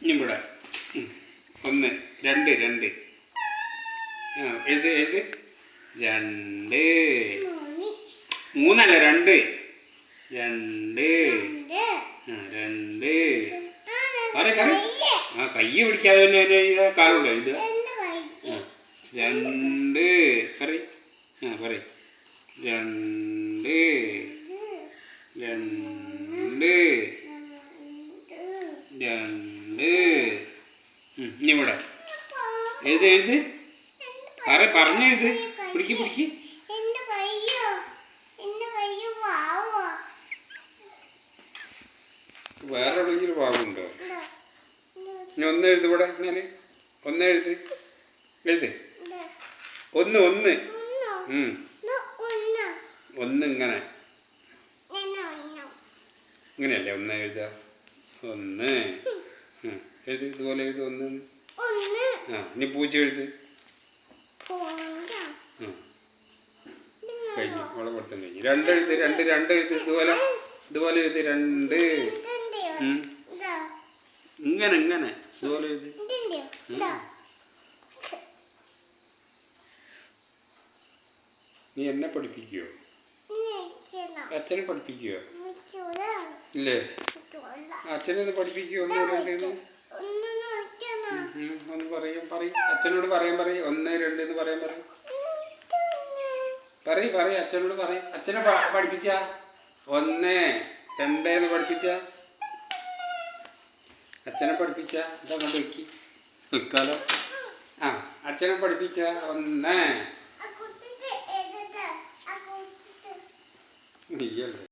ഇനിയും ഇവിടെ ഒന്ന് രണ്ട് രണ്ട് എഴുത് എഴുത് രണ്ട് മൂന്നല്ല രണ്ട് രണ്ട് രണ്ട് ആ കൈ പിടിക്കാതെ തന്നെ എഴുതുക കാലുണ്ട് എഴുതുക രണ്ട് പറ പറ രണ്ട് രണ്ട് രണ്ട് ഇനി ഇവിടെ എഴുത് എഴുത് പറഞ്ഞെഴുത് പിടിക്ക് പിടിക്ക് വേറെ എവിടെയെങ്കിലും ഭാഗമുണ്ടോ ഇനി ഒന്ന് എഴുത് ഇവിടെ എന്നാല് ഒന്ന് എഴുത് എഴുത് ഒന്ന് ഒന്ന് ഒന്ന് ഇങ്ങനെ ഇങ്ങനെയല്ലേ ഒന്ന് എഴുതുക ഒന്ന് എഴുത് ഇതുപോലെ എഴുത് ഒന്ന് ഇനി പൂച്ച എഴുത് കഴിഞ്ഞു അവളെ കൊടുത്തും കഴിഞ്ഞു രണ്ട് എഴുത് രണ്ട് രണ്ട് എഴുത് ഇതുപോലെ ഇതുപോലെ എഴുതി രണ്ട് ഇങ്ങനെ ഇങ്ങനെ ഇതുപോലെ എഴുതി നീ എന്നെ പഠിപ്പിക്കുവോ അച്ഛനെ പഠിപ്പിക്കുവോ ഇല്ലേ അച്ഛനൊന്ന് പഠിപ്പിക്കുവോ ഒന്ന് രണ്ട് ഒന്ന് പറയും അച്ഛനോട് പറയും ഒന്ന് രണ്ട് എന്ന് പറയാൻ പറയും അച്ഛനോട് പറയും അച്ഛനെ പഠിപ്പിച്ച ഒന്ന് രണ്ട് എന്ന് പഠിപ്പിച്ച അച്ഛനെ പഠിപ്പിച്ച ഇതാ കൊണ്ട് വെക്കി നിൽക്കാലോ അച്ഛനെ പഠിപ്പിച്ച ഒന്ന് നീയല്ലേ